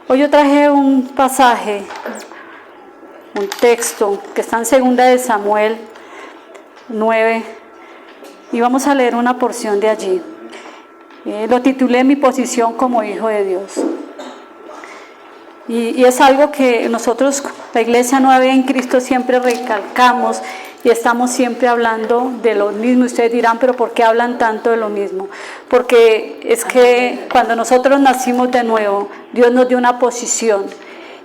Hoy yo traje un pasaje, un texto que está en 2 de Samuel 9 y vamos a leer una porción de allí. Lo titulé Mi posición como hijo de Dios. Y es algo que nosotros, la Iglesia Nueva en Cristo, siempre recalcamos y estamos siempre hablando de lo mismo. Ustedes dirán, pero ¿por qué hablan tanto de lo mismo? Porque es que cuando nosotros nacimos de nuevo, Dios nos dio una posición.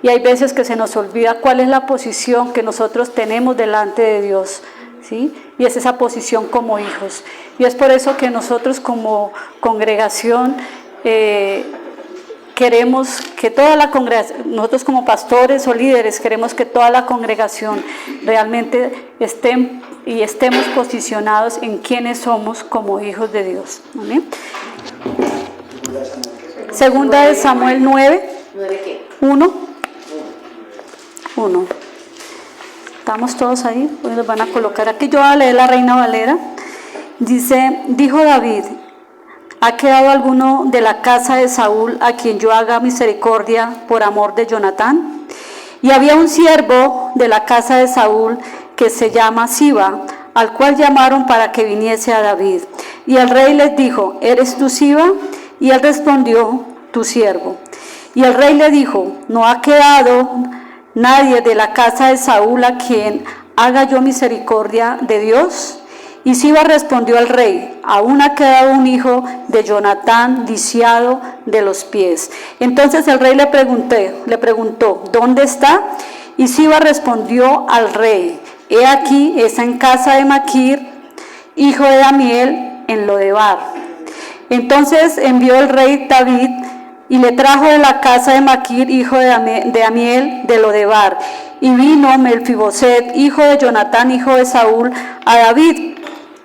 Y hay veces que se nos olvida cuál es la posición que nosotros tenemos delante de Dios, ¿sí? Y es esa posición como hijos. Y es por eso que nosotros como congregación queremos que toda la congregación, nosotros como pastores o líderes, queremos que toda la congregación realmente estemos posicionados en quiénes somos como hijos de Dios. ¿Amén? 2 de Samuel 9, 1. ¿Estamos todos ahí? Hoy nos van a colocar aquí. Yo voy a leer la Reina Valera. Dice, dijo David: ¿ha quedado alguno de la casa de Saúl a quien yo haga misericordia por amor de Jonatán? Y había un siervo de la casa de Saúl que se llama Siba, al cual llamaron para que viniese a David. Y el rey les dijo: ¿eres tú Siba? Y él respondió: tu siervo. Y el rey le dijo: ¿no ha quedado nadie de la casa de Saúl a quien haga yo misericordia de Dios? Y Siba respondió al rey: aún ha quedado un hijo de Jonatán lisiado de los pies. Entonces el rey le preguntó: ¿dónde está? Y Siba respondió al rey: he aquí, está en casa de Maquir, hijo de Amiel, en Lodebar. Entonces envió el rey David y le trajo de la casa de Maquir, hijo de Amiel, de Lodebar. Y vino Melfiboset, hijo de Jonatán, hijo de Saúl, a David,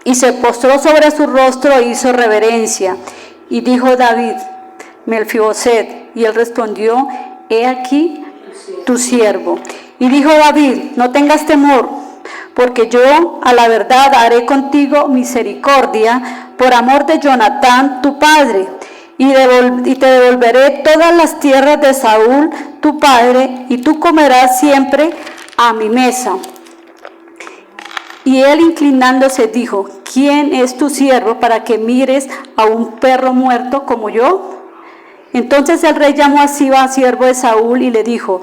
y se postró sobre su rostro e hizo reverencia. Y dijo David: Melfiboset. Y él respondió: he aquí tu siervo. Y dijo David: no tengas temor, porque yo a la verdad haré contigo misericordia por amor de Jonatán tu padre, y te devolveré todas las tierras de Saúl tu padre, y tú comerás siempre a mi mesa. Y él, inclinándose, dijo: ¿quién es tu siervo para que mires a un perro muerto como yo? Entonces el rey llamó a Siba, siervo de Saúl, y le dijo: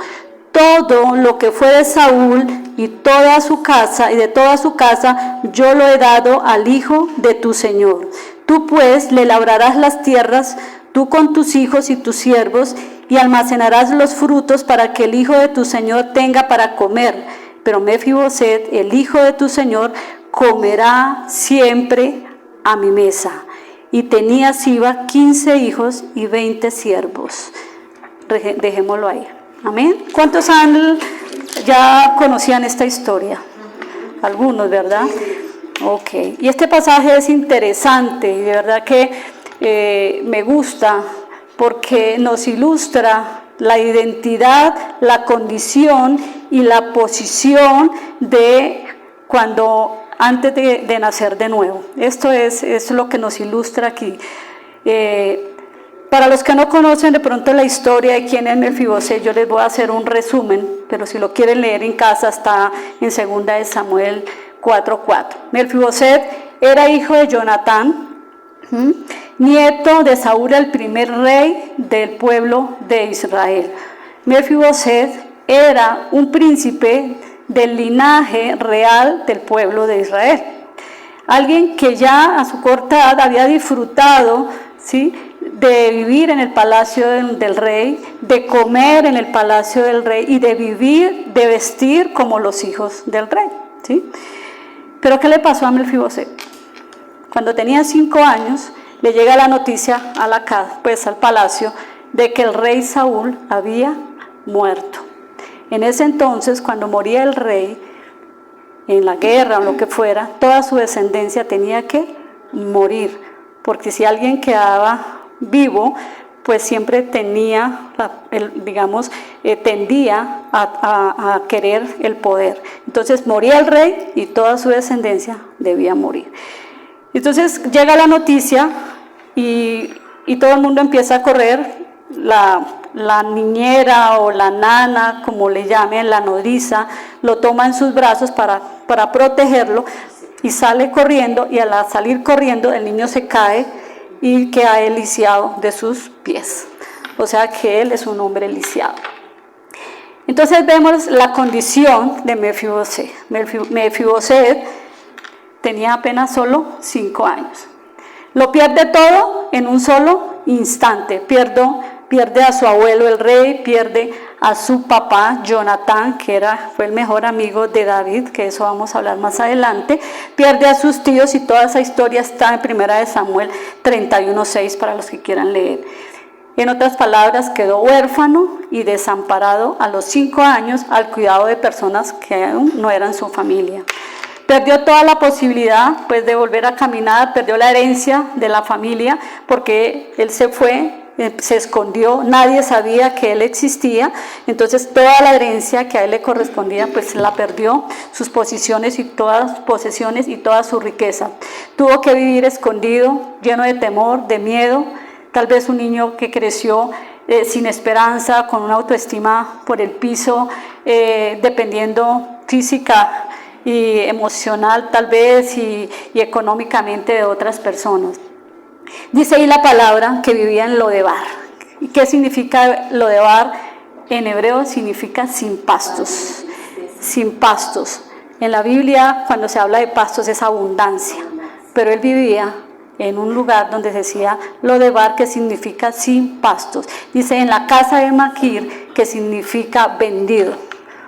todo lo que fue de Saúl y toda su casa, y de toda su casa, yo lo he dado al hijo de tu señor. Tú pues le labrarás las tierras, tú con tus hijos y tus siervos, y almacenarás los frutos para que el hijo de tu señor tenga para comer. Pero Mefiboset, el hijo de tu señor, comerá siempre a mi mesa. Y tenía Siba 15 hijos y 20 siervos. Dejémoslo ahí. Amén. ¿Cuántos ya conocían esta historia? Algunos, ¿verdad? Ok. Y este pasaje es interesante y de verdad que me gusta porque nos ilustra la identidad, la condición y la posición de cuando antes de nacer de nuevo. Esto es lo que nos ilustra aquí. Para los que no conocen de pronto la historia de quién es Melfiboset, yo les voy a hacer un resumen, pero si lo quieren leer en casa está en 2 de Samuel 4:4. Melfiboset era hijo de Jonatán, nieto de Saúl, el primer rey del pueblo de Israel. Melfiboset era un príncipe del linaje real del pueblo de Israel. Alguien que ya a su corta edad había disfrutado, ¿sí?, de vivir en el palacio del rey, de comer en el palacio del rey y de vivir, de vestir como los hijos del rey, ¿sí? Pero ¿qué le pasó a Melfiboset? Cuando tenía 5 años, le llega la noticia a la casa, pues al palacio, de que el rey Saúl había muerto. En ese entonces, cuando moría el rey, en la guerra o lo que fuera, toda su descendencia tenía que morir, porque si alguien quedaba vivo, pues siempre tendía a querer el poder. Entonces moría el rey y toda su descendencia debía morir. Entonces llega la noticia y todo el mundo empieza a correr la niñera o la nana, como le llamen, la nodriza, lo toma en sus brazos para protegerlo y sale corriendo, y al salir corriendo el niño se cae y queda lisiado de sus pies. O sea que él es un hombre lisiado. Entonces vemos la condición de Mefiboset. Mefiboset tenía apenas solo 5 años. Lo pierde todo en un solo instante. Pierde a su abuelo el rey, pierde a su papá Jonatán, que fue el mejor amigo de David, que eso vamos a hablar más adelante. Pierde a sus tíos, y toda esa historia está en 1 Samuel 31:6 para los que quieran leer. En otras palabras, quedó huérfano y desamparado a los 5 años al cuidado de personas que aún no eran su familia. Perdió toda la posibilidad pues, de volver a caminar, perdió la herencia de la familia porque él se fue, se escondió, nadie sabía que él existía, entonces toda la herencia que a él le correspondía pues la perdió, sus posiciones y todas sus posesiones y toda su riqueza. Tuvo que vivir escondido, lleno de temor, de miedo, tal vez un niño que creció sin esperanza, con una autoestima por el piso, dependiendo física y emocional tal vez y económicamente de otras personas. Dice ahí la palabra que vivía en Lodebar. ¿Y qué significa Lodebar? En hebreo significa sin pastos. Sin pastos. En la Biblia cuando se habla de pastos es abundancia, pero él vivía en un lugar donde se decía Lodebar, que significa sin pastos. Dice en la casa de Maquir, que significa vendido.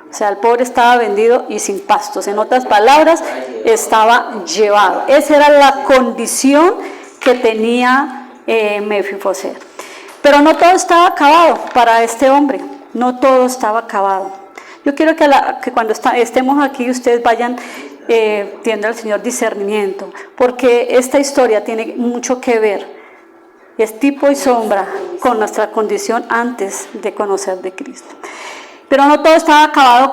O sea, el pobre estaba vendido y sin pastos. En otras palabras, estaba llevado. Esa era la condición que tenía Mefiboset. Pero no todo estaba acabado para este hombre. No todo estaba acabado. Yo quiero que cuando estemos aquí ustedes vayan teniendo al Señor discernimiento, porque esta historia tiene mucho que ver. Es tipo y sombra con nuestra condición antes de conocer de Cristo. Pero no todo estaba acabado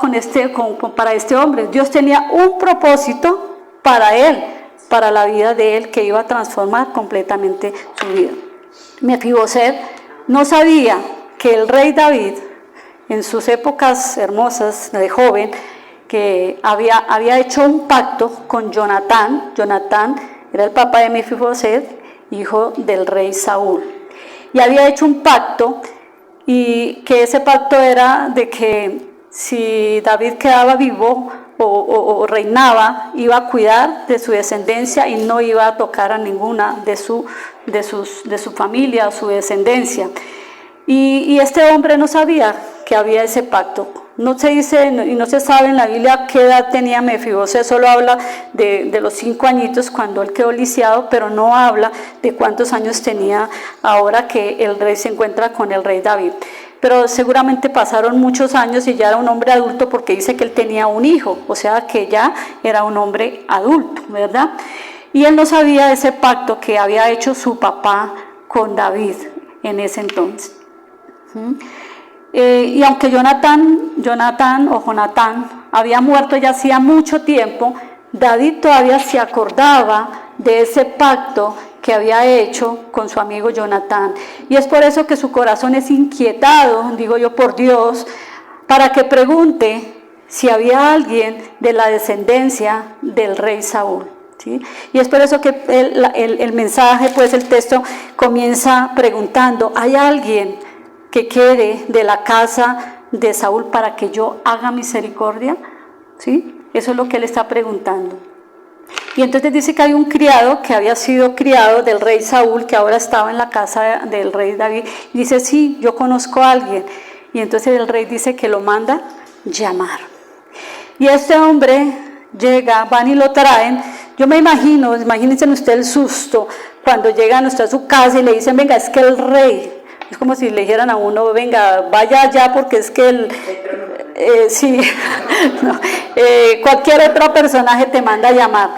para este hombre. Dios tenía un propósito para él, para la vida de él, que iba a transformar completamente su vida. Mefiboset no sabía que el rey David, en sus épocas hermosas de joven, que había hecho un pacto con Jonatán. Jonatán era el papá de Mefiboset, hijo del rey Saúl. Y había hecho un pacto, y que ese pacto era de que si David quedaba vivo o reinaba, iba a cuidar de su descendencia y no iba a tocar a ninguna de su familia o su descendencia. Y este hombre no sabía que había ese pacto. No se dice y no se sabe en la Biblia qué edad tenía Mefiboset, solo habla de los 5 añitos cuando él quedó lisiado, pero no habla de cuántos años tenía ahora que el rey se encuentra con el rey David. Pero seguramente pasaron muchos años y ya era un hombre adulto, porque dice que él tenía un hijo, o sea que ya era un hombre adulto, ¿verdad? Y él no sabía ese pacto que había hecho su papá con David en ese entonces. Y aunque Jonatán había muerto ya hacía mucho tiempo, David todavía se acordaba de ese pacto que había hecho con su amigo Jonatán. Y es por eso que su corazón es inquietado, digo yo, por Dios, para que pregunte si había alguien de la descendencia del rey Saúl. ¿Sí? Y es por eso que el mensaje, pues el texto comienza preguntando, ¿hay alguien que quede de la casa de Saúl para que yo haga misericordia? ¿Sí? Eso es lo que él está preguntando. Y entonces dice que hay un criado que había sido criado del rey Saúl, que ahora estaba en la casa del rey David, y dice, sí, yo conozco a alguien. Y entonces el rey dice que lo manda llamar. Y este hombre llega, van y lo traen. Yo me imagino, imagínense usted el susto cuando llegan usted a su casa y le dicen, venga, es que el rey... Es como si le dijeran a uno, venga, vaya allá porque es que sí, no, cualquier otro personaje te manda a llamar.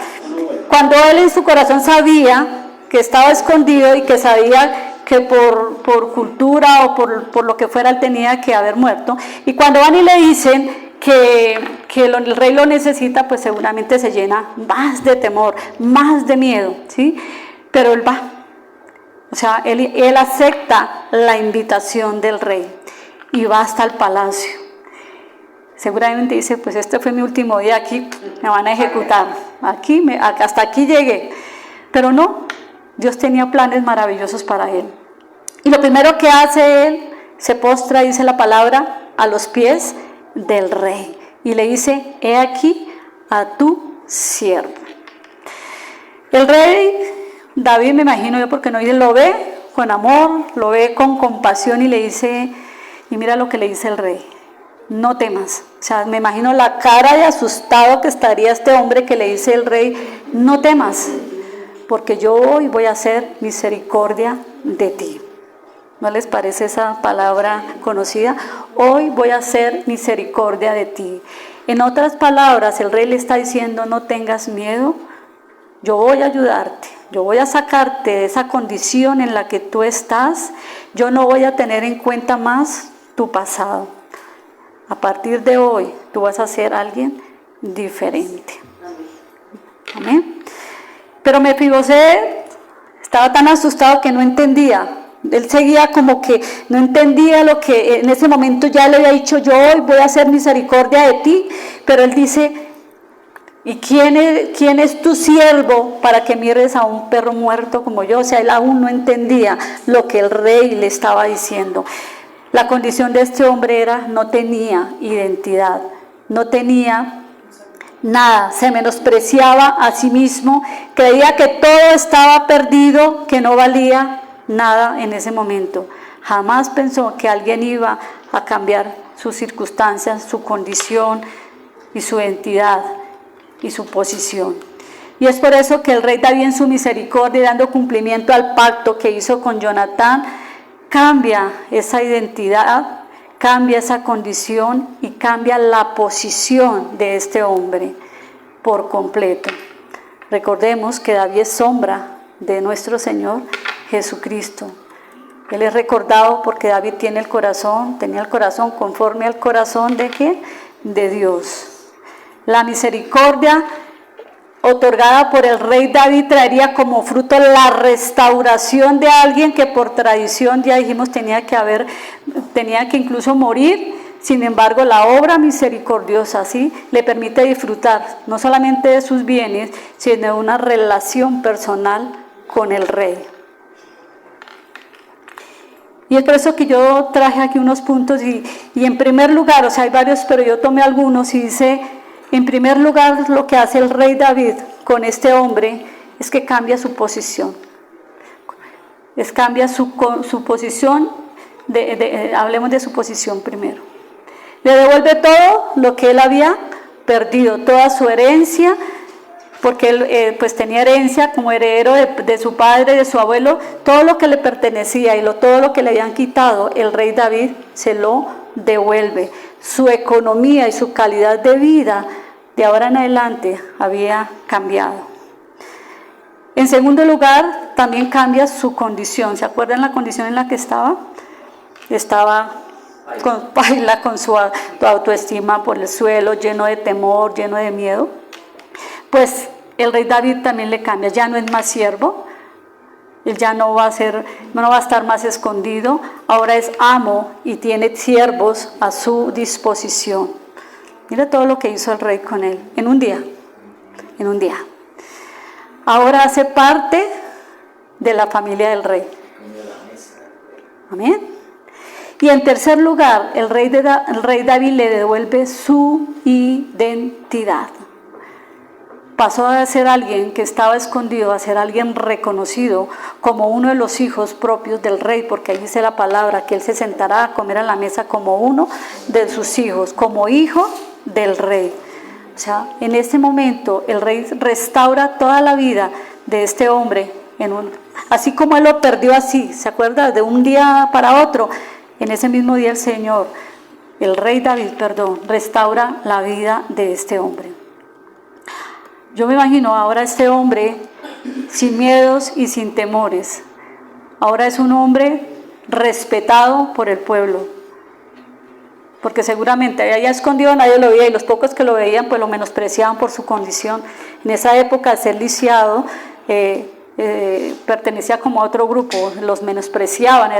Cuando él en su corazón sabía que estaba escondido y que sabía que por cultura o por lo que fuera él tenía que haber muerto, y cuando van y le dicen que el rey lo necesita, pues seguramente se llena más de temor, más de miedo, ¿sí? Pero él va. O sea, él acepta la invitación del rey y va hasta el palacio. Seguramente dice, pues este fue mi último día aquí, me van a ejecutar. Hasta aquí llegué. Pero no, Dios tenía planes maravillosos para él. Y lo primero que hace él, se postra, dice la palabra, a los pies del rey. Y le dice, he aquí a tu siervo. El rey David, me imagino yo, porque no lo ve con amor, lo ve con compasión y le dice, y mira lo que le dice el rey, no temas. O sea, me imagino la cara de asustado que estaría este hombre que le dice el rey, no temas, porque yo hoy voy a hacer misericordia de ti. ¿No les parece esa palabra conocida? Hoy voy a hacer misericordia de ti. En otras palabras, el rey le está diciendo, no tengas miedo, yo voy a ayudarte, yo voy a sacarte de esa condición en la que tú estás, yo no voy a tener en cuenta más tu pasado. A partir de hoy, tú vas a ser alguien diferente. Amén. Pero Mefibosé estaba tan asustado que no entendía. Él seguía como que no entendía lo que en ese momento ya le había dicho, yo hoy voy a hacer misericordia de ti, pero él dice, ¿y quién es tu siervo para que mires a un perro muerto como yo? O sea, él aún no entendía lo que el rey le estaba diciendo. La condición de este hombre era, no tenía identidad, no tenía nada, se menospreciaba a sí mismo, creía que todo estaba perdido, que no valía nada en ese momento. Jamás pensó que alguien iba a cambiar sus circunstancias, su condición y su identidad y su posición. Y es por eso que el rey David, en su misericordia, dando cumplimiento al pacto que hizo con Jonatán, cambia esa identidad, cambia esa condición y cambia la posición de este hombre por completo. Recordemos que David es sombra de nuestro Señor Jesucristo. Él es recordado porque David tenía el corazón conforme al corazón ¿de qué? De Dios. La misericordia otorgada por el rey David traería como fruto la restauración de alguien que por tradición, ya dijimos, tenía que incluso morir. Sin embargo, la obra misericordiosa ¿sí? le permite disfrutar no solamente de sus bienes, sino de una relación personal con el rey. Y es por eso que yo traje aquí unos puntos y en primer lugar, o sea, hay varios, pero yo tomé algunos y dice, en primer lugar, lo que hace el rey David con este hombre es que cambia su posición. Cambia su posición, hablemos de su posición primero. Le devuelve todo lo que él había perdido, toda su herencia, porque él pues tenía herencia como heredero de su padre, de su abuelo, todo lo que le pertenecía y todo lo que le habían quitado, el rey David se lo devuelve. Su economía y su calidad de vida de ahora en adelante había cambiado. En segundo lugar, también cambia su condición. ¿Se acuerdan la condición en la que estaba? Estaba con su autoestima por el suelo, lleno de temor, lleno de miedo. Pues el rey David también le cambia, ya no es más siervo, él ya no va a estar más escondido, ahora es amo y tiene siervos a su disposición. Mira todo lo que hizo el rey con él, en un día. Ahora hace parte de la familia del rey. Amén. Y en tercer lugar, el rey David le devuelve su identidad. Pasó de ser alguien que estaba escondido a ser alguien reconocido como uno de los hijos propios del rey, porque ahí dice la palabra que él se sentará a comer a la mesa como uno de sus hijos, como hijo del rey. O sea, en este momento el rey restaura toda la vida de este hombre, así como él lo perdió así, ¿se acuerda? De un día para otro, en ese mismo día el rey David, restaura la vida de este hombre. Yo me imagino ahora este hombre sin miedos y sin temores. Ahora es un hombre respetado por el pueblo. Porque seguramente allá escondido nadie lo veía y los pocos que lo veían pues lo menospreciaban por su condición. En esa época, ser lisiado pertenecía como a otro grupo, los menospreciaban,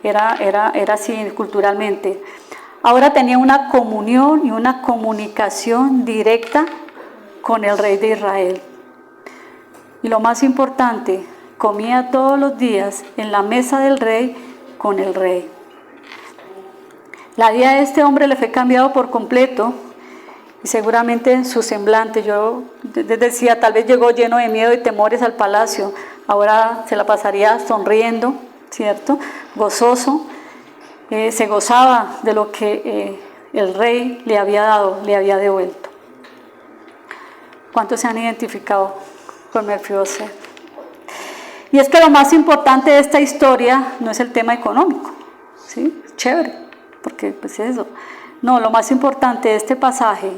era así culturalmente. Ahora tenía una comunión y una comunicación directa con el rey de Israel. Y lo más importante, comía todos los días en la mesa del rey con el rey. La vida de este hombre le fue cambiado por completo y seguramente su semblante, yo decía, tal vez llegó lleno de miedo y temores al palacio, ahora se la pasaría sonriendo, ¿cierto? Gozoso, se gozaba de lo que el rey le había dado, le había devuelto. ¿Cuántos se han identificado con Mefiboset? Y es que lo más importante de esta historia no es el tema económico, ¿sí? Chévere, porque pues eso. No, lo más importante de este pasaje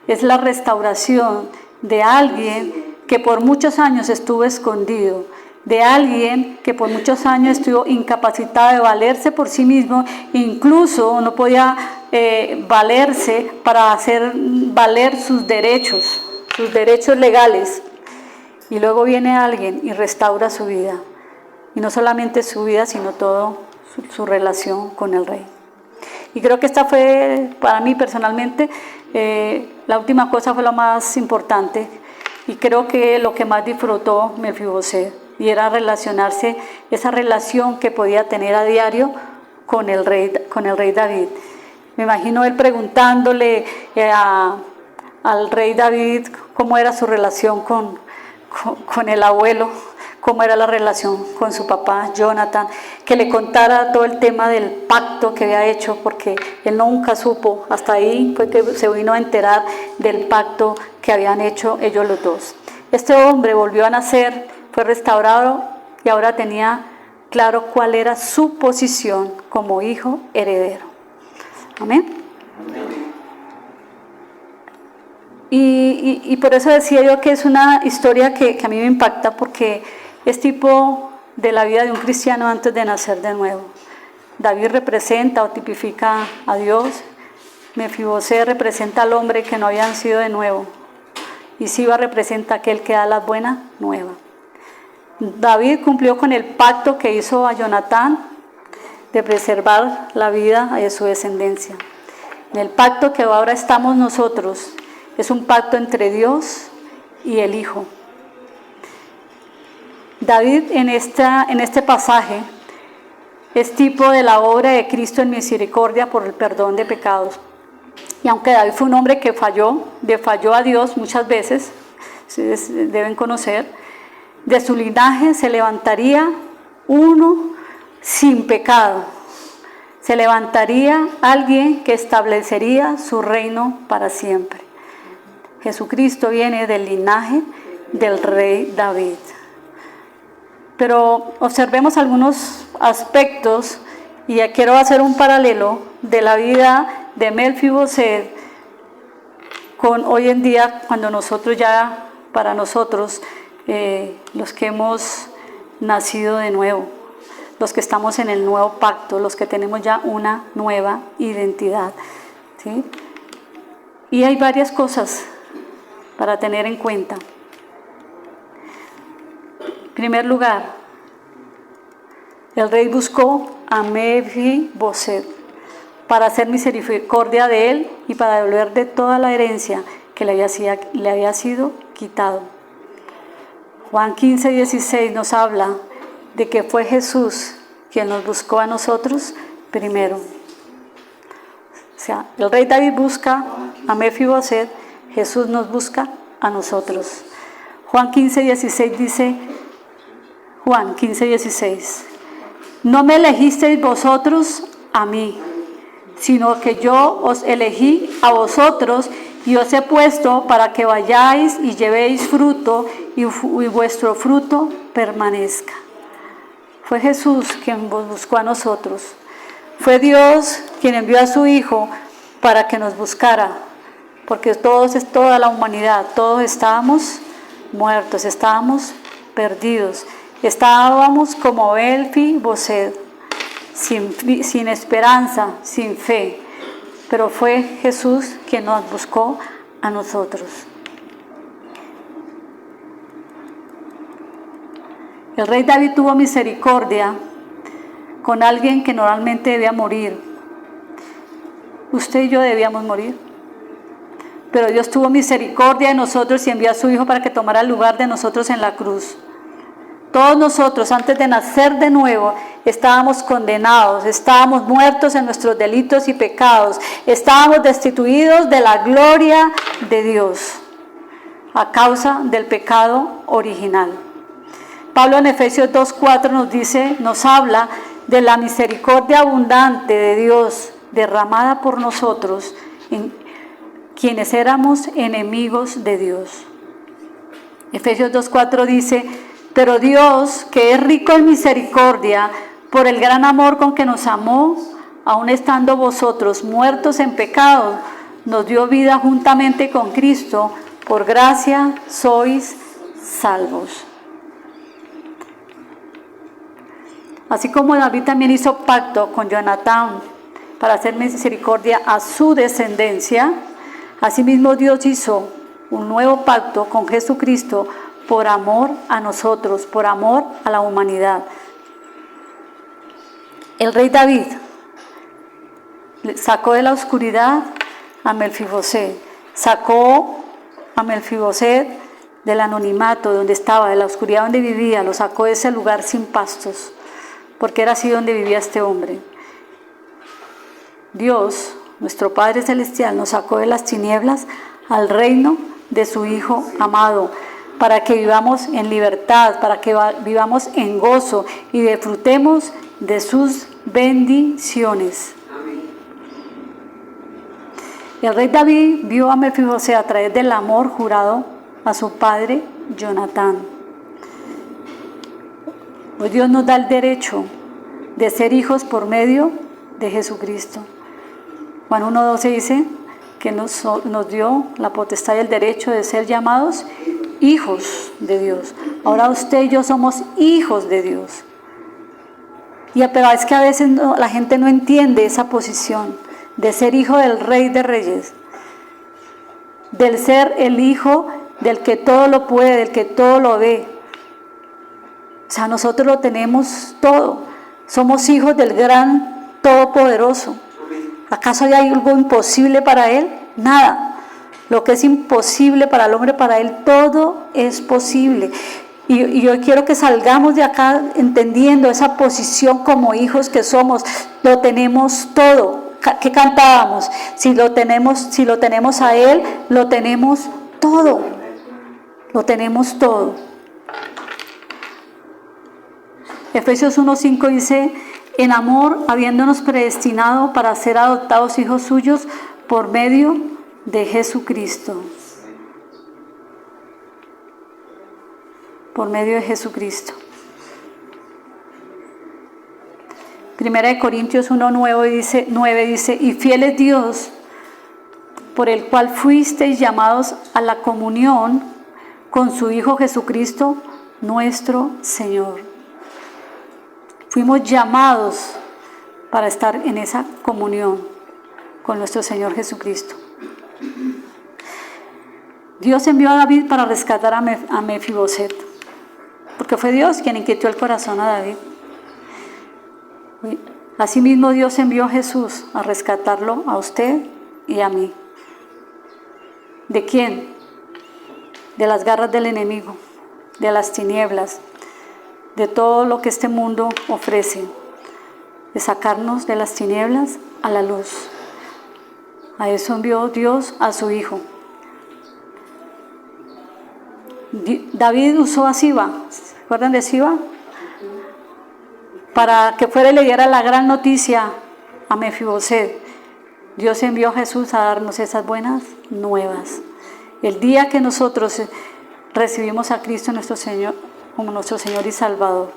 es la restauración de alguien que por muchos años estuvo escondido, de alguien que por muchos años estuvo incapacitado de valerse por sí mismo, incluso no podía valerse para hacer valer sus derechos legales. Y luego viene alguien y restaura su vida. Y no solamente su vida, sino toda su relación con el rey. Y creo que esta fue, para mí personalmente, la última cosa fue lo más importante. Y creo que lo que más disfrutó Mefiboset, y era relacionarse, esa relación que podía tener a diario con el rey David. Me imagino él preguntándole al rey David cómo era su relación con el abuelo, cómo era la relación con su papá, Jonathan, que le contara todo el tema del pacto que había hecho, porque él nunca supo, hasta ahí fue que se vino a enterar del pacto que habían hecho ellos los dos. Este hombre volvió a nacer, fue restaurado y ahora tenía claro cuál era su posición como hijo heredero. Amén. Y por eso decía yo que es una historia que a mí me impacta, porque es tipo de la vida de un cristiano antes de nacer de nuevo. David representa o tipifica a Dios. Mefiboset representa al hombre que no había nacido de nuevo. Y Siba representa a aquel que da las buenas nuevas. David cumplió con el pacto que hizo a Jonatán de preservar la vida de su descendencia. En el pacto que ahora estamos nosotros, es un pacto entre Dios y el Hijo. David en este pasaje es tipo de la obra de Cristo en misericordia por el perdón de pecados. Y aunque David fue un hombre que falló a Dios muchas veces, ustedes deben conocer, de su linaje se levantaría uno sin pecado. Se levantaría alguien que establecería su reino para siempre. Jesucristo viene del linaje del rey David. Pero observemos algunos aspectos, y ya quiero hacer un paralelo de la vida de Mefiboset con hoy en día, cuando nosotros ya, para nosotros, los que hemos nacido de nuevo, los que estamos en el nuevo pacto, los que tenemos ya una nueva identidad, ¿sí? Y hay varias cosas para tener en cuenta. En primer lugar, el rey buscó a Mefiboset para hacer misericordia de él y para devolver de toda la herencia que le había sido quitado. Juan 15:16 nos habla de que fue Jesús quien nos buscó a nosotros primero. O sea, el rey David busca a Mefiboset, Jesús nos busca a nosotros. Juan 15:16 dice, Juan 15:16, no me elegisteis vosotros a mí, sino que yo os elegí a vosotros y os he puesto para que vayáis y llevéis fruto y vuestro fruto permanezca. Fue Jesús quien nos buscó a nosotros. Fue Dios quien envió a su Hijo para que nos buscara, porque toda la humanidad, todos estábamos muertos, estábamos perdidos, estábamos como Mefiboset, sin esperanza, sin fe, pero fue Jesús quien nos buscó a nosotros. El rey David tuvo misericordia con alguien que normalmente debía morir. Usted y yo debíamos morir. Pero Dios tuvo misericordia de nosotros y envió a su Hijo para que tomara el lugar de nosotros en la cruz. Todos nosotros, antes de nacer de nuevo, estábamos condenados, estábamos muertos en nuestros delitos y pecados, estábamos destituidos de la gloria de Dios a causa del pecado original. Pablo en Efesios 2:4 nos habla de la misericordia abundante de Dios derramada por nosotros, en quienes éramos enemigos de Dios. Efesios 2:4 dice: pero Dios, que es rico en misericordia, por el gran amor con que nos amó, aun estando vosotros muertos en pecado, nos dio vida juntamente con Cristo, por gracia sois salvos. Así como David también hizo pacto con Jonatán para hacer misericordia a su descendencia, asimismo Dios hizo un nuevo pacto con Jesucristo por amor a nosotros, por amor a la humanidad. El rey David sacó de la oscuridad a Mefiboset, sacó a Mefiboset del anonimato donde estaba, de la oscuridad donde vivía, lo sacó de ese lugar sin pastos, porque era así donde vivía este hombre. Dios, nuestro Padre Celestial, nos sacó de las tinieblas al reino de su Hijo amado, para que vivamos en libertad, para que vivamos en gozo y disfrutemos de sus bendiciones. El rey David vio a Mefiboset a través del amor jurado a su padre Jonatán. Hoy Dios nos da el derecho de ser hijos por medio de Jesucristo. Juan 1:12 dice que nos dio la potestad y el derecho de ser llamados hijos de Dios. Ahora usted y yo somos hijos de Dios. Pero es que a veces la gente no entiende esa posición de ser hijo del Rey de Reyes, del ser el hijo del que todo lo puede, del que todo lo ve. O sea, nosotros lo tenemos todo. Somos hijos del gran Todopoderoso. ¿Acaso hay algo imposible para Él? Nada. Lo que es imposible para el hombre, para Él todo es posible. Y yo quiero que salgamos de acá entendiendo esa posición como hijos que somos. Lo tenemos todo. ¿Qué cantábamos? Si lo tenemos a Él, lo tenemos todo. Lo tenemos todo. Efesios 1:5 dice: en amor, habiéndonos predestinado para ser adoptados hijos suyos por medio de Jesucristo. Por medio de Jesucristo. Primera de Corintios 1:9 dice: y fiel es Dios, por el cual fuisteis llamados a la comunión con su Hijo Jesucristo, nuestro Señor. Fuimos llamados para estar en esa comunión con nuestro Señor Jesucristo. Dios envió a David para rescatar a Mefiboset, porque fue Dios quien inquietó el corazón a David. Asimismo Dios envió a Jesús a rescatarlo a usted y a mí. ¿De quién? De las garras del enemigo, de las tinieblas, de todo lo que este mundo ofrece, de sacarnos de las tinieblas a la luz. A eso envió Dios a su Hijo. David usó a Siba, ¿se acuerdan de Siba? Para que fuera y le diera la gran noticia a Mefiboset. Dios envió a Jesús a darnos esas buenas nuevas. El día que nosotros recibimos a Cristo nuestro Señor como nuestro Señor y Salvador.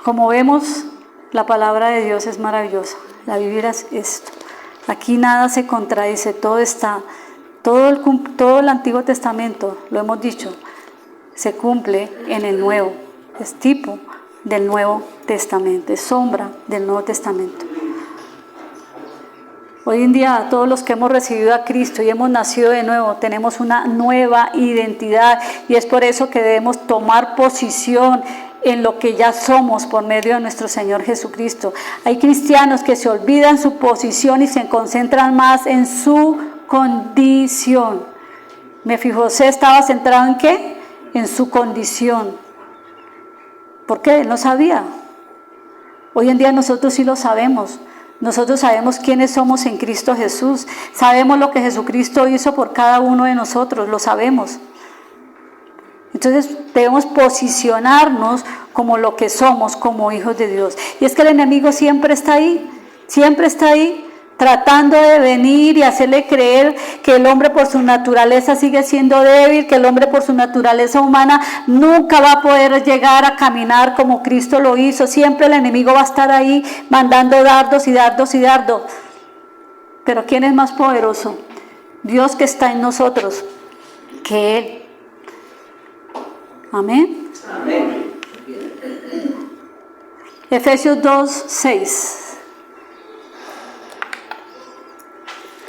Como vemos, la palabra de Dios es maravillosa. La Biblia es esto. Aquí nada se contradice, todo el Antiguo Testamento, lo hemos dicho, se cumple en el Nuevo. Es tipo del Nuevo Testamento, es sombra del Nuevo Testamento. Hoy en día todos los que hemos recibido a Cristo y hemos nacido de nuevo tenemos una nueva identidad y es por eso que debemos tomar posición en lo que ya somos por medio de nuestro Señor Jesucristo. Hay cristianos que se olvidan su posición y se concentran más en su condición. Mefibosé estaba centrado en ¿qué? En su condición. ¿Por qué? Él no sabía. Hoy en día nosotros sí lo sabemos. Nosotros sabemos quiénes somos en Cristo Jesús. Sabemos lo que Jesucristo hizo por cada uno de nosotros, lo sabemos. Entonces debemos posicionarnos como lo que somos, como hijos de Dios. Y es que el enemigo siempre está ahí, tratando de venir y hacerle creer que el hombre por su naturaleza sigue siendo débil, que el hombre por su naturaleza humana nunca va a poder llegar a caminar como Cristo lo hizo. Siempre el enemigo va a estar ahí mandando dardos y dardos y dardos. Pero ¿quién es más poderoso? Dios que está en nosotros, que Él. Amén. Amén. Efesios 2:6.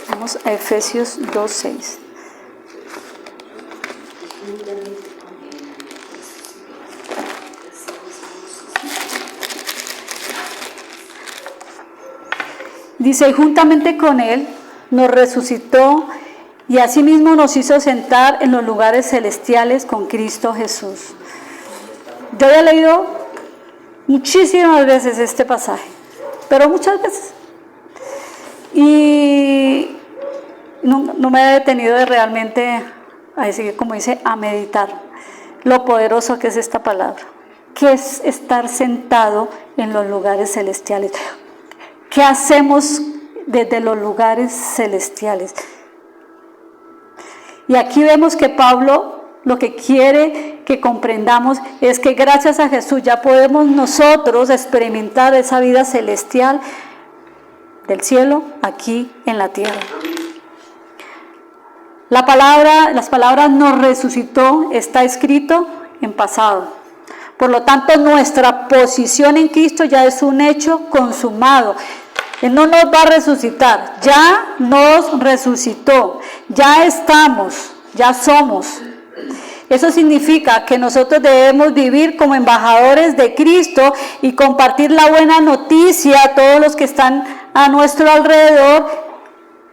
Vamos a Efesios 2:6. Dice, y juntamente con Él nos resucitó y asimismo nos hizo sentar en los lugares celestiales con Cristo Jesús. Yo había leído muchísimas veces este pasaje, pero muchas veces. Y no me he detenido de realmente, a decir, como dice, a meditar lo poderoso que es esta palabra. ¿Qué es estar sentado en los lugares celestiales? ¿Qué hacemos desde los lugares celestiales? Y aquí vemos que Pablo lo que quiere que comprendamos es que gracias a Jesús ya podemos nosotros experimentar esa vida celestial del cielo aquí en la tierra. Las palabras nos resucitó está escrito en pasado. Por lo tanto, nuestra posición en Cristo ya es un hecho consumado. Él no nos va a resucitar, ya nos resucitó, ya estamos, ya somos. Eso significa que nosotros debemos vivir como embajadores de Cristo y compartir la buena noticia a todos los que están a nuestro alrededor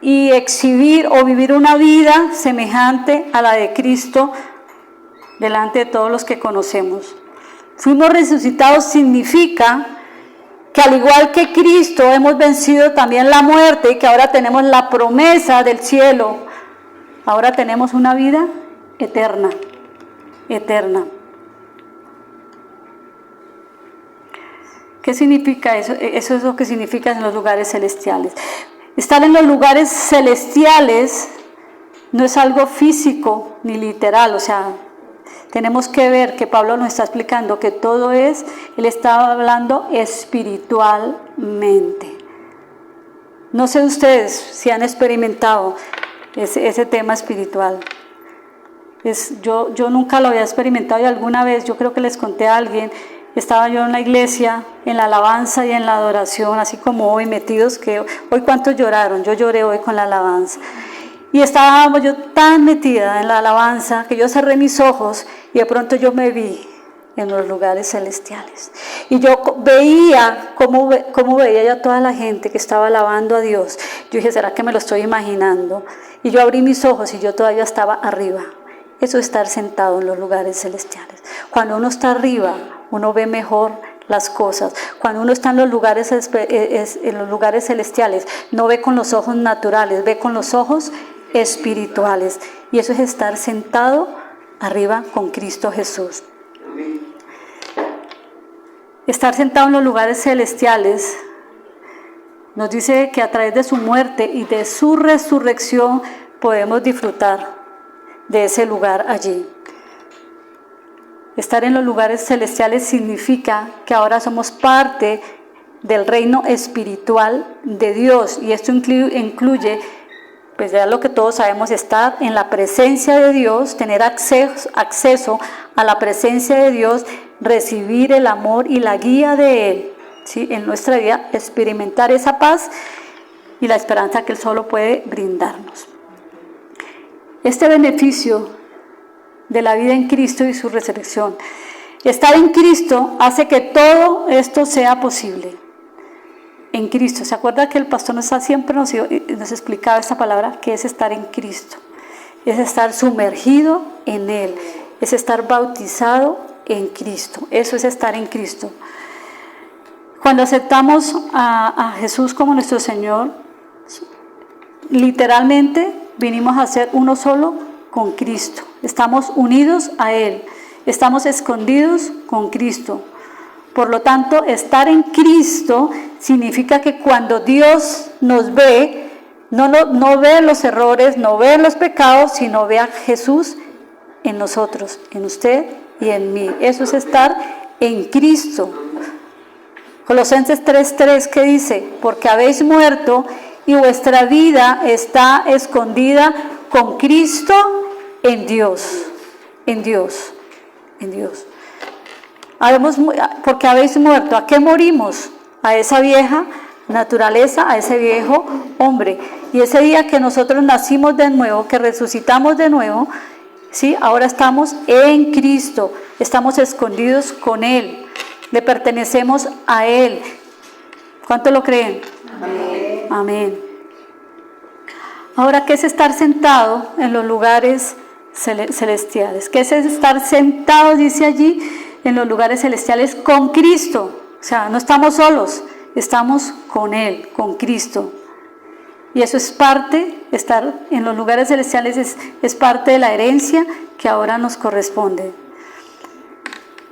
y exhibir o vivir una vida semejante a la de Cristo delante de todos los que conocemos. Fuimos resucitados significa que al igual que Cristo hemos vencido también la muerte y que ahora tenemos la promesa del cielo. Ahora tenemos una vida eterna, eterna. ¿Qué significa eso? Eso es lo que significa en los lugares celestiales. Estar en los lugares celestiales no es algo físico ni literal, o sea, tenemos que ver que Pablo nos está explicando que todo es, él estaba hablando espiritualmente. No sé ustedes si han experimentado ese tema espiritual. Yo nunca lo había experimentado y alguna vez, yo creo que les conté a alguien, estaba yo en la iglesia, en la alabanza y en la adoración, así como hoy metidos, que hoy cuántos lloraron, yo lloré hoy con la alabanza. Y estaba yo tan metida en la alabanza que yo cerré mis ojos y de pronto yo me vi en los lugares celestiales. Y yo veía cómo veía yo a toda la gente que estaba alabando a Dios. Yo dije, ¿será que me lo estoy imaginando? Y yo abrí mis ojos y yo todavía estaba arriba. Eso es estar sentado en los lugares celestiales. Cuando uno está arriba, uno ve mejor las cosas. Cuando uno está en los lugares celestiales, no ve con los ojos naturales, ve con los ojos espirituales. Y eso es estar sentado arriba con Cristo Jesús. Estar sentado en los lugares celestiales nos dice que a través de su muerte y de su resurrección podemos disfrutar de ese lugar allí. Estar en los lugares celestiales significa que ahora somos parte del reino espiritual de Dios, y esto incluye, pues ya lo que todos sabemos, estar en la presencia de Dios, tener acceso a la presencia de Dios, recibir el amor y la guía de Él, ¿sí? En nuestra vida, experimentar esa paz y la esperanza que Él solo puede brindarnos. Este beneficio de la vida en Cristo y su resurrección, estar en Cristo hace que todo esto sea posible. En Cristo. ¿Se acuerda que el pastor siempre nos explicaba esta palabra? Que es estar en Cristo. Es estar sumergido en Él. Es estar bautizado en Cristo. Eso es estar en Cristo. Cuando aceptamos a Jesús como nuestro Señor, literalmente vinimos a ser uno solo con Cristo. Estamos unidos a Él. Estamos escondidos con Cristo. Por lo tanto, estar en Cristo significa que cuando Dios nos ve, no ve los errores, no ve los pecados, sino ve a Jesús en nosotros, en usted y en mí. Eso es estar en Cristo. Colosenses 3:3 que dice, porque habéis muerto y vuestra vida está escondida con Cristo en Dios. En Dios. En Dios. Porque habéis muerto. ¿A qué morimos? A esa vieja naturaleza, a ese viejo hombre. Y ese día que nosotros nacimos de nuevo, que resucitamos de nuevo, ¿sí? Ahora estamos en Cristo, estamos escondidos con Él, le pertenecemos a Él. ¿Cuánto lo creen? Amén. Amén. Ahora, ¿qué es estar sentado en los lugares celestiales? ¿Qué es estar sentado, dice allí, en los lugares celestiales con Cristo? O sea, no estamos solos, estamos con Él, con Cristo. Y eso es parte, estar en los lugares celestiales es parte de la herencia que ahora nos corresponde.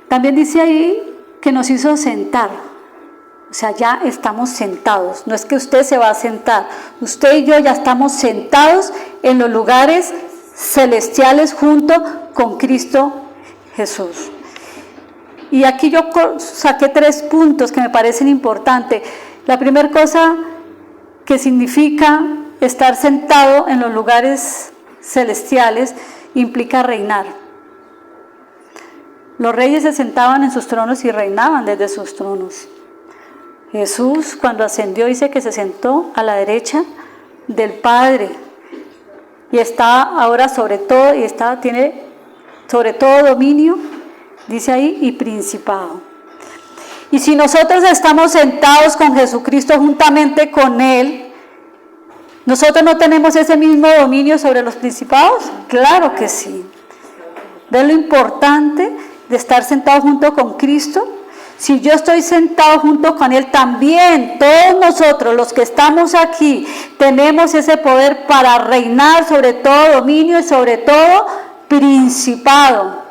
También dice ahí que nos hizo sentar. O sea, ya estamos sentados. No es que usted se va a sentar. Usted y yo ya estamos sentados en los lugares celestiales junto con Cristo Jesús. Y aquí yo saqué 3 puntos que me parecen importantes. La primera cosa que significa estar sentado en los lugares celestiales implica reinar. Los reyes se sentaban en sus tronos y reinaban desde sus tronos. Jesús, cuando ascendió, dice que se sentó a la derecha del Padre y está ahora sobre todo, tiene sobre todo dominio, dice ahí, y principado. Y si nosotros estamos sentados con Jesucristo juntamente con Él, ¿nosotros no tenemos ese mismo dominio sobre los principados? Claro que sí. ¿Ven lo importante de estar sentado junto con Cristo? Si yo estoy sentado junto con Él, también todos nosotros, los que estamos aquí, tenemos ese poder para reinar sobre todo dominio y sobre todo principado.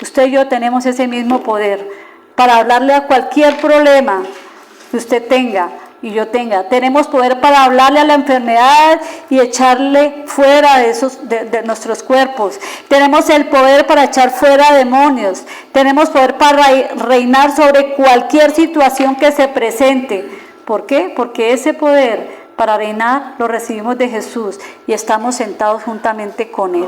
Usted y yo tenemos ese mismo poder para hablarle a cualquier problema que usted tenga y yo tenga. Tenemos poder para hablarle a la enfermedad y echarle fuera de nuestros cuerpos. Tenemos el poder para echar fuera demonios. Tenemos poder para reinar sobre cualquier situación que se presente. ¿Por qué? Porque ese poder para reinar lo recibimos de Jesús y estamos sentados juntamente con Él.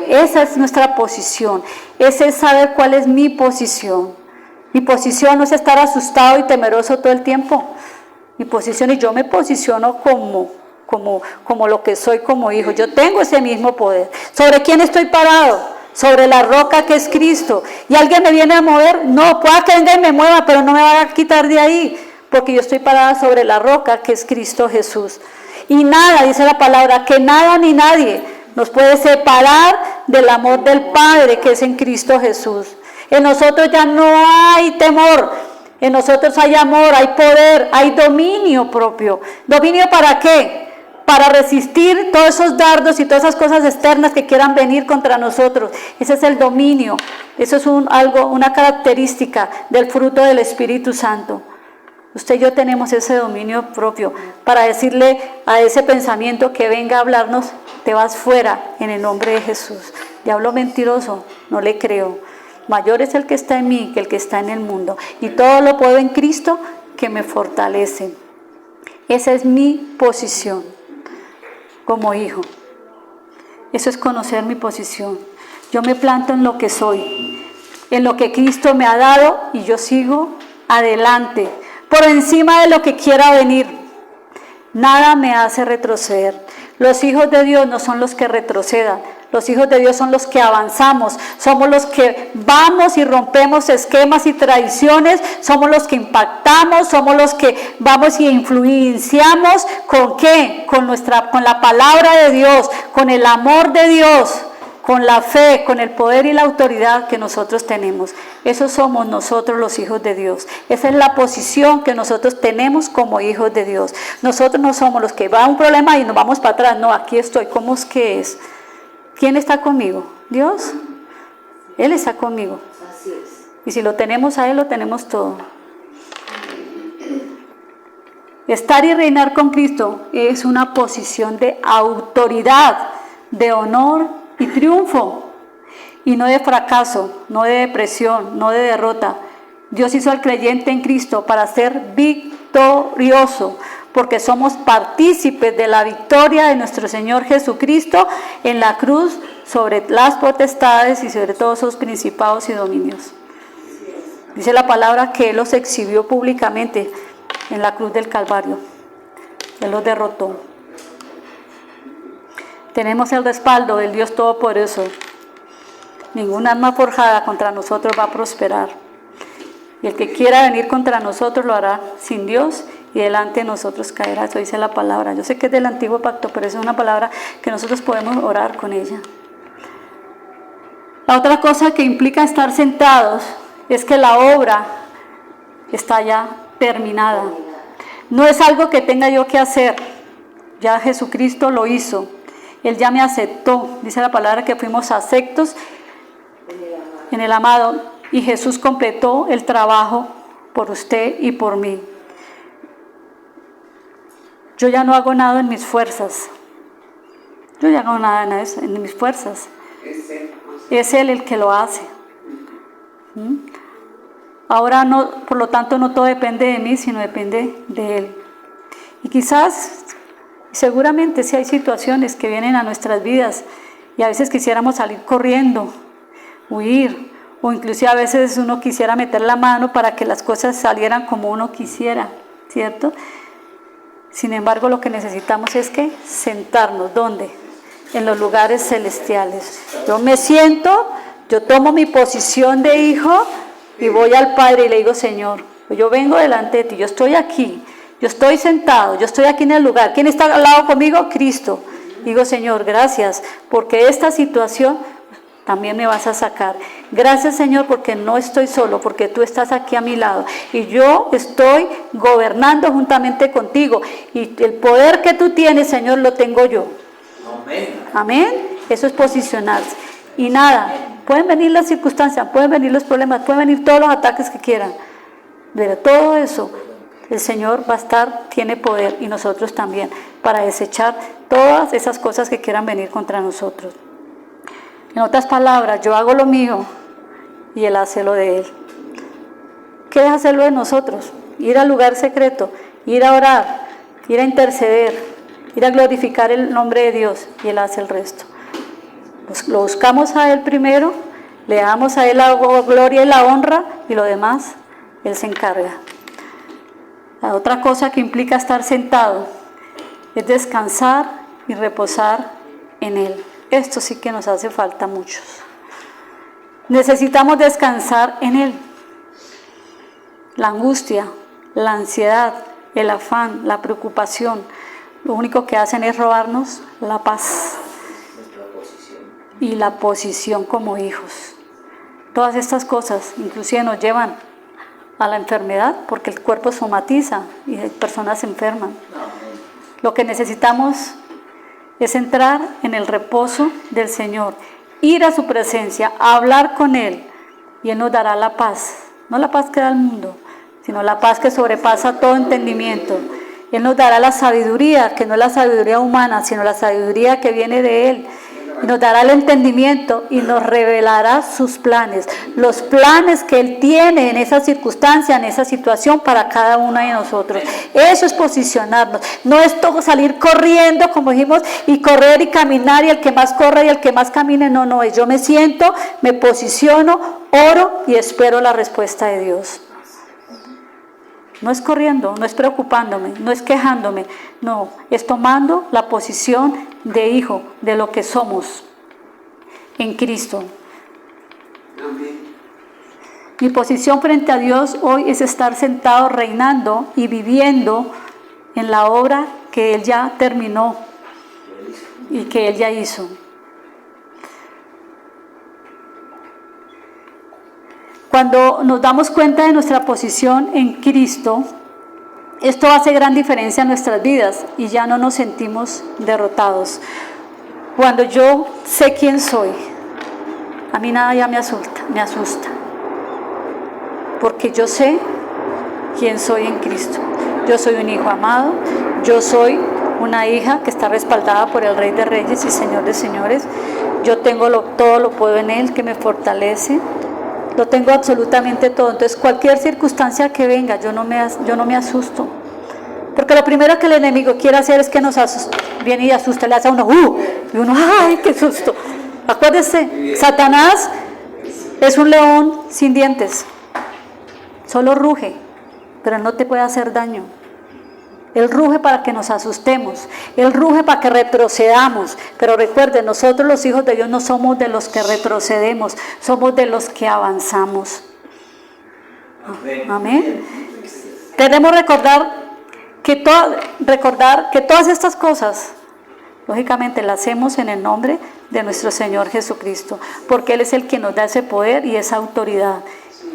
Esa es nuestra posición. Ese es saber cuál es mi posición. Mi posición no es estar asustado y temeroso todo el tiempo. Mi posición, y yo me posiciono como lo que soy como hijo. Yo tengo ese mismo poder. ¿Sobre quién estoy parado? Sobre la roca que es Cristo. ¿Y alguien me viene a mover? No, pueda que venga y me mueva, pero no me va a quitar de ahí. Porque yo estoy parada sobre la roca que es Cristo Jesús. Y nada, dice la palabra, que nada ni nadie nos puede separar del amor del Padre que es en Cristo Jesús. En nosotros ya no hay temor, en nosotros hay amor, hay poder, hay dominio propio. ¿Dominio para qué? Para resistir todos esos dardos y todas esas cosas externas que quieran venir contra nosotros. Ese es el dominio, eso es una característica del fruto del Espíritu Santo. Usted y yo tenemos ese dominio propio para decirle a ese pensamiento que venga a hablarnos, te vas fuera en el nombre de Jesús. Diablo mentiroso, no le creo. Mayor es el que está en mí que el que está en el mundo. Y todo lo puedo en Cristo que me fortalece. Esa es mi posición como hijo. Eso es conocer mi posición. Yo me planto en lo que soy, en lo que Cristo me ha dado y yo sigo adelante. Por encima de lo que quiera venir. Nada me hace retroceder. Los hijos de Dios no son los que retrocedan. Los hijos de Dios son los que avanzamos. Somos los que vamos y rompemos esquemas y tradiciones. Somos los que impactamos. Somos los que vamos y influenciamos. ¿Con qué? Con la palabra de Dios, con el amor de Dios, con la fe, con el poder y la autoridad que nosotros tenemos. Esos somos nosotros los hijos de Dios. Esa es la posición que nosotros tenemos como hijos de Dios. Nosotros no somos los que va a un problema y nos vamos para atrás. No, aquí estoy. ¿Cómo es que es? ¿Quién está conmigo? ¿Dios? Él está conmigo. Así es. Y si lo tenemos a Él, lo tenemos todo. Estar y reinar con Cristo es una posición de autoridad, de honor y triunfo. Y no de fracaso, no de depresión, no de derrota. Dios hizo al creyente en Cristo para ser victorioso, porque somos partícipes de la victoria de nuestro Señor Jesucristo en la cruz sobre las potestades y sobre todos sus principados y dominios. Dice la palabra que Él los exhibió públicamente en la cruz del Calvario. Él los derrotó. Tenemos el respaldo del Dios Todopoderoso. Ninguna arma forjada contra nosotros va a prosperar. Y el que quiera venir contra nosotros lo hará sin Dios y delante de nosotros caerá. Eso dice la palabra. Yo sé que es del antiguo pacto, pero es una palabra que nosotros podemos orar con ella. La otra cosa que implica estar sentados es que la obra está ya terminada. No es algo que tenga yo que hacer. Ya Jesucristo lo hizo. Él ya me aceptó. Dice la palabra que fuimos aceptos en el amado, y Jesús completó el trabajo por usted y por mí. Yo ya no hago nada en mis fuerzas. Yo ya no hago nada en mis fuerzas. Es Él el que lo hace. Ahora no, por lo tanto, no todo depende de mí, sino depende de Él. Y quizás, seguramente, sí hay situaciones que vienen a nuestras vidas y a veces quisiéramos salir corriendo, huir, o inclusive a veces uno quisiera meter la mano para que las cosas salieran como uno quisiera, ¿cierto? Sin embargo, lo que necesitamos es que sentarnos, ¿dónde? En los lugares celestiales. Yo me siento, yo tomo mi posición de hijo y voy al Padre y le digo: Señor, yo vengo delante de ti, yo estoy aquí, yo estoy sentado, yo estoy aquí en el lugar. ¿Quién está al lado conmigo? Cristo. Digo: Señor, gracias, porque esta situación también me vas a sacar. Gracias, Señor, porque no estoy solo, porque tú estás aquí a mi lado y yo estoy gobernando juntamente contigo, y el poder que tú tienes, Señor, lo tengo yo. Amén. Amén. Eso es posicionarse. Y nada, pueden venir las circunstancias, pueden venir los problemas, pueden venir todos los ataques que quieran, pero todo eso el Señor va a estar, tiene poder, y nosotros también, para desechar todas esas cosas que quieran venir contra nosotros. En otras palabras, yo hago lo mío y Él hace lo de Él. ¿Qué es hacerlo de nosotros? Ir al lugar secreto, ir a orar, ir a interceder, ir a glorificar el nombre de Dios, y Él hace el resto. Lo buscamos a Él primero, le damos a Él la gloria y la honra, y lo demás Él se encarga. La otra cosa que implica estar sentado es descansar y reposar en Él. Esto sí que nos hace falta a muchos. Necesitamos descansar en Él. La angustia, la ansiedad, el afán, la preocupación, lo único que hacen es robarnos la paz y la posición como hijos. Todas estas cosas inclusive nos llevan a la enfermedad, porque el cuerpo somatiza y personas se enferman. Lo que necesitamos es entrar en el reposo del Señor, ir a su presencia, hablar con Él, y Él nos dará la paz, no la paz que da el mundo, sino la paz que sobrepasa todo entendimiento. Él nos dará la sabiduría, que no es la sabiduría humana, sino la sabiduría que viene de Él. Nos dará el entendimiento y nos revelará sus planes, los planes que Él tiene en esa circunstancia, en esa situación para cada uno de nosotros. Eso es posicionarnos, no es todo salir corriendo, como dijimos, y correr y caminar, y el que más corra y el que más camine. No, es yo me siento, me posiciono, oro y espero la respuesta de Dios. No es corriendo, no es preocupándome, no es quejándome, no, es tomando la posición de hijo, de lo que somos en Cristo. Mi posición frente a Dios hoy es estar sentado reinando y viviendo en la obra que Él ya terminó y que Él ya hizo. Cuando nos damos cuenta de nuestra posición en Cristo, esto hace gran diferencia en nuestras vidas y ya no nos sentimos derrotados. Cuando yo sé quién soy, a mí nada ya me asusta, porque yo sé quién soy en Cristo. Yo soy un hijo amado, yo soy una hija que está respaldada por el Rey de Reyes y Señor de Señores. Yo tengo todo lo puedo en Él que me fortalece. Lo tengo absolutamente todo. Entonces cualquier circunstancia que venga, yo no me asusto. Porque lo primero que el enemigo quiere hacer es que nos asuste. Viene y asusta, le hace a uno, y uno, ¡ay, qué susto! Acuérdese, Satanás es un león sin dientes. Solo ruge, pero no te puede hacer daño. Él ruge para que nos asustemos, Él ruge para que retrocedamos, pero recuerden, nosotros los hijos de Dios no somos de los que retrocedemos, somos de los que avanzamos. Amén. Debemos recordar que todas estas cosas, lógicamente las hacemos en el nombre de nuestro Señor Jesucristo, porque Él es el que nos da ese poder y esa autoridad,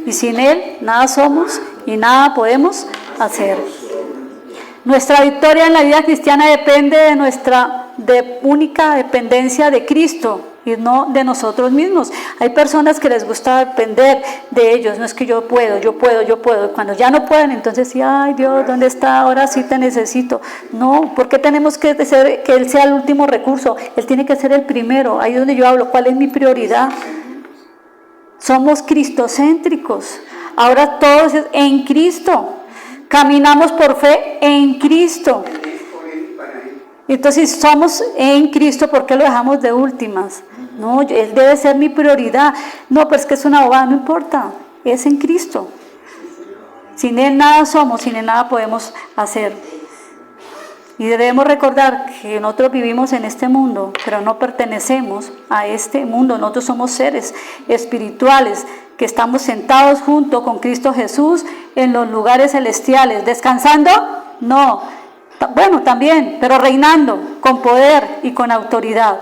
y sin Él nada somos y nada podemos hacer. Nuestra victoria en la vida cristiana depende de nuestra única dependencia de Cristo y no de nosotros mismos. Hay personas que les gusta depender de ellos, no es que yo puedo, y cuando ya no pueden, entonces sí, ay Dios, ¿dónde está? Ahora sí te necesito. No, ¿por qué tenemos que Él sea el último recurso? Él tiene que ser el primero. Ahí es donde yo hablo, ¿cuál es mi prioridad? Somos cristocéntricos, ahora todos es en Cristo. Caminamos por fe en Cristo. Entonces, si somos en Cristo, ¿por qué lo dejamos de últimas? No, Él debe ser mi prioridad. No, pero es que es una bobada, no importa. Es en Cristo. Sin Él nada somos, sin Él nada podemos hacer. Y debemos recordar que nosotros vivimos en este mundo, pero no pertenecemos a este mundo. Nosotros somos seres espirituales que estamos sentados junto con Cristo Jesús en los lugares celestiales. ¿Descansando? No. Bueno, también, pero reinando con poder y con autoridad.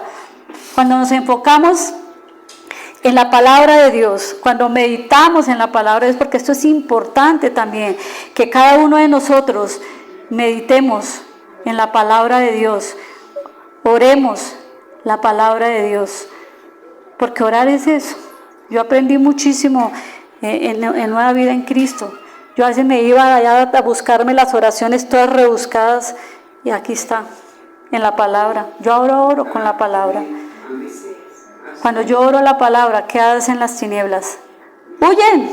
Cuando nos enfocamos en la palabra de Dios, cuando meditamos en la palabra de Dios, porque esto es importante también, que cada uno de nosotros meditemos en la palabra de Dios, oremos la palabra de Dios, porque orar es eso. Yo aprendí muchísimo en Nueva Vida en Cristo. Yo a veces me iba allá a buscarme las oraciones todas rebuscadas y aquí está, en la palabra. Yo ahora oro con la palabra. Cuando yo oro la palabra, ¿qué hacen las tinieblas? ¡Huyen!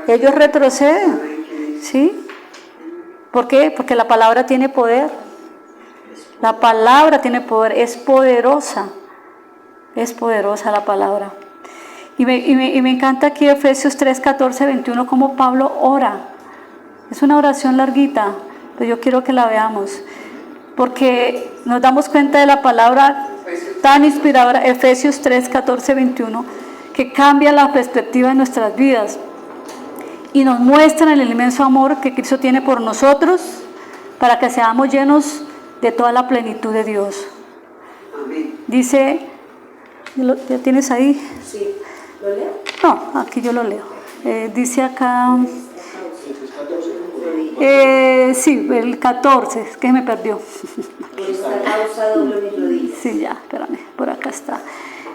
Ellos retroceden, ¿sí? ¿Por qué? Porque la palabra tiene poder. La palabra tiene poder, es poderosa la palabra. Y me encanta aquí Efesios 3, 14, 21, como Pablo ora. Es una oración larguita, pero yo quiero que la veamos, porque nos damos cuenta de la palabra tan inspiradora, Efesios 3, 14, 21, que cambia la perspectiva de nuestras vidas y nos muestra el inmenso amor que Cristo tiene por nosotros para que seamos llenos de toda la plenitud de Dios. Dice, ¿ya tienes ahí? Sí. ¿Lo leo? No, aquí yo lo leo. Dice acá, sí, el 14, es que me perdió. Por esta causa doblo mis rodillas. Sí, ya, espérame, por acá está.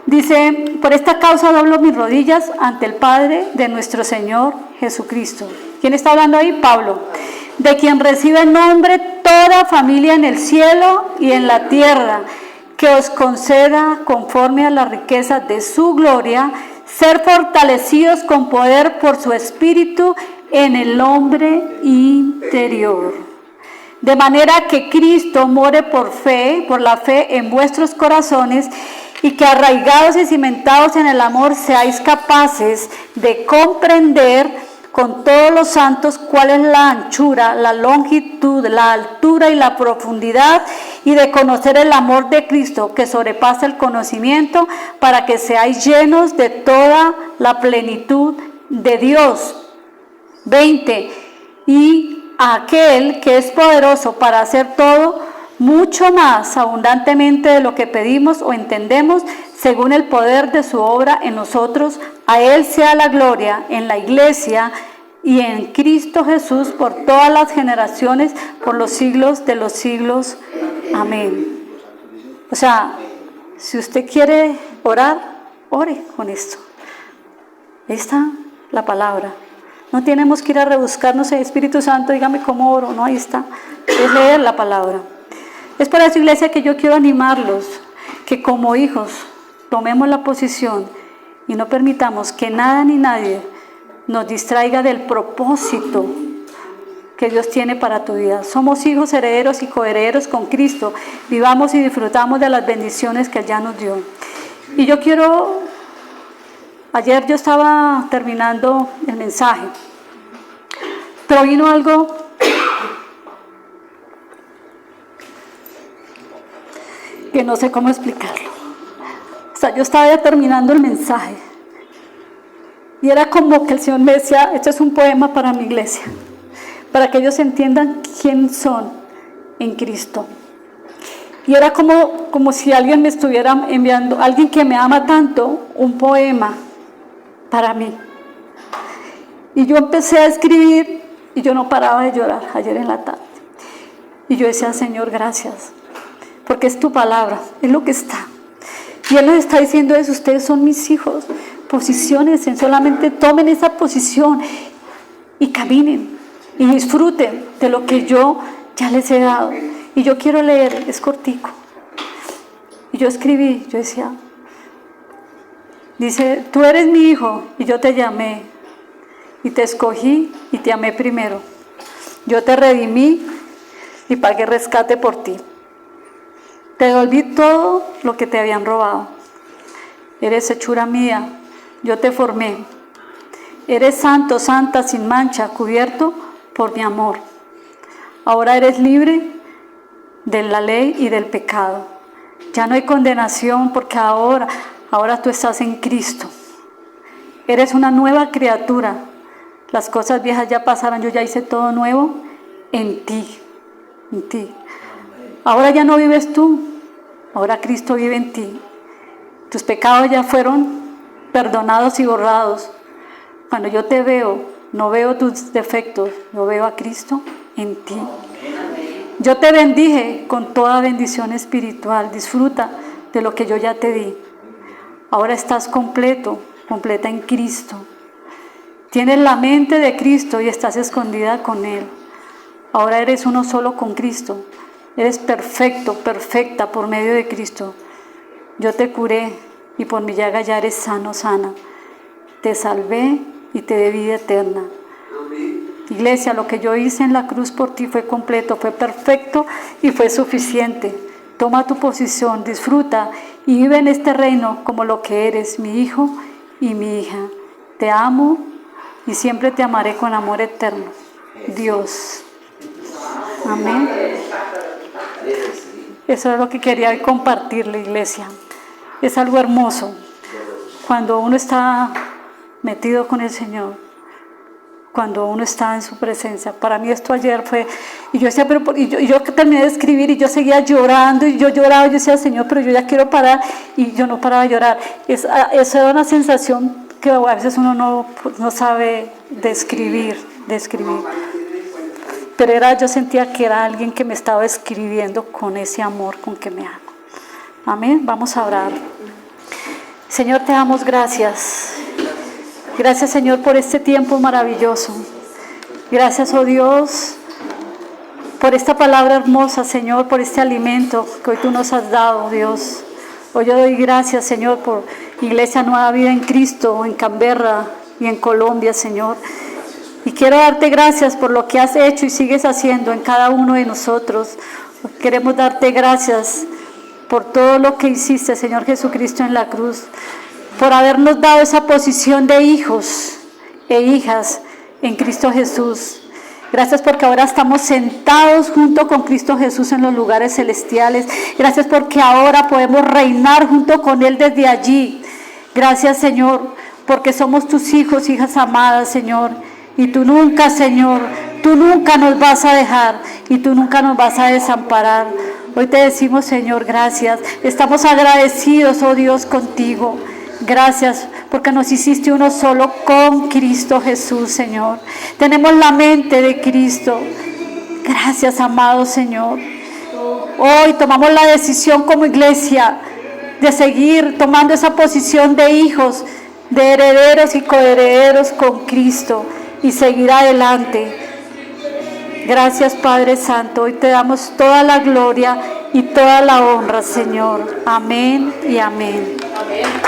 Dice, por esta causa doblo mis rodillas ante el Padre de nuestro Señor Jesucristo. ¿Quién está hablando ahí? Pablo. De quien recibe nombre toda familia en el cielo y en la tierra, que os conceda, conforme a la riqueza de su gloria, ser fortalecidos con poder por su Espíritu en el hombre interior. De manera que Cristo more por la fe en vuestros corazones, y que arraigados y cimentados en el amor seáis capaces de comprender con todos los santos cuál es la anchura, la longitud, la altura y la profundidad, y de conocer el amor de Cristo que sobrepasa el conocimiento, para que seáis llenos de toda la plenitud de Dios. 20. Y aquel que es poderoso para hacer todo mucho más abundantemente de lo que pedimos o entendemos, según el poder de su obra en nosotros, a Él sea la gloria en la iglesia y en Cristo Jesús por todas las generaciones, por los siglos de los siglos. Amén. O sea, si usted quiere orar, ore con esto. Ahí está la palabra. No tenemos que ir a rebuscarnos el Espíritu Santo, dígame cómo oro, no, ahí está. Es leer la palabra. Es por eso, iglesia, que yo quiero animarlos, que como hijos tomemos la posición y no permitamos que nada ni nadie nos distraiga del propósito que Dios tiene para tu vida. Somos hijos, herederos y coherederos con Cristo. Vivamos y disfrutamos de las bendiciones que Él ya nos dio. Y yo quiero, ayer yo estaba terminando el mensaje, pero vino algo que no sé cómo explicarlo. O sea, yo estaba ya terminando el mensaje y era como que el Señor me decía, este es un poema para mi iglesia, para que ellos entiendan quién son en Cristo. Y era como si alguien me estuviera enviando, alguien que me ama tanto, un poema para mí. Y yo empecé a escribir y yo no paraba de llorar ayer en la tarde. Y yo decía, Señor, gracias, porque es tu palabra, es lo que está. Y Él nos está diciendo eso, ustedes son mis hijos, posiciónense, solamente tomen esa posición y caminen y disfruten de lo que yo ya les he dado. Y yo quiero leer, es cortico. Y yo escribí, yo decía, dice, tú eres mi hijo y yo te llamé y te escogí y te amé primero. Yo te redimí y pagué rescate por ti. Te devolví todo lo que te habían robado. Eres hechura mía, yo te formé. Eres santo, santa, sin mancha, cubierto por mi amor. Ahora eres libre de la ley y del pecado. Ya no hay condenación porque ahora tú estás en Cristo. Eres una nueva criatura. Las cosas viejas ya pasaron, yo ya hice todo nuevo en ti. En ti. Ahora ya no vives tú, ahora Cristo vive en ti. Tus pecados ya fueron perdonados y borrados. Cuando yo te veo, no veo tus defectos, yo veo a Cristo en ti. Yo te bendije con toda bendición espiritual. Disfruta de lo que yo ya te di. Ahora estás completo, completa en Cristo. Tienes la mente de Cristo y estás escondida con Él. Ahora eres uno solo con Cristo. Eres perfecto, perfecta por medio de Cristo. Yo te curé y por mi llaga ya eres sano, sana. Te salvé y te di vida eterna. Iglesia, lo que yo hice en la cruz por ti fue completo, fue perfecto y fue suficiente. Toma tu posición, disfruta y vive en este reino como lo que eres, mi hijo y mi hija. Te amo y siempre te amaré con amor eterno. Dios. Amén. Eso es lo que quería compartirle, iglesia. Es algo hermoso cuando uno está metido con el Señor, cuando uno está en su presencia. Para mí esto ayer fue, y yo decía, yo terminé de escribir y yo seguía llorando, y yo lloraba, yo decía, Señor, pero yo ya quiero parar, y yo no paraba de llorar. Esa era una sensación que a veces uno no sabe describir. Pero yo sentía que era alguien que me estaba escribiendo con ese amor con que me ama. Amén, vamos a orar. Señor, te damos gracias. Gracias, Señor, por este tiempo maravilloso. Gracias, oh Dios, por esta palabra hermosa, Señor, por este alimento que hoy tú nos has dado, Dios. Hoy yo doy gracias, Señor, por Iglesia Nueva Vida en Cristo, en Canberra y en Colombia, Señor. Y quiero darte gracias por lo que has hecho y sigues haciendo en cada uno de nosotros. Queremos darte gracias por todo lo que hiciste, Señor Jesucristo, en la cruz, por habernos dado esa posición de hijos e hijas en Cristo Jesús. Gracias porque ahora estamos sentados junto con Cristo Jesús en los lugares celestiales. Gracias porque ahora podemos reinar junto con Él desde allí. Gracias, Señor, porque somos tus hijos, hijas amadas, Señor. Y tú nunca, Señor, tú nunca nos vas a dejar y tú nunca nos vas a desamparar. Hoy te decimos, Señor, gracias. Estamos agradecidos, oh Dios, contigo. Gracias porque nos hiciste uno solo con Cristo Jesús, Señor. Tenemos la mente de Cristo. Gracias, amado Señor. Hoy tomamos la decisión como iglesia de seguir tomando esa posición de hijos, de herederos y coherederos con Cristo y seguir adelante. Gracias, Padre Santo. Hoy te damos toda la gloria y toda la honra, Señor. Amén y amén. Amén.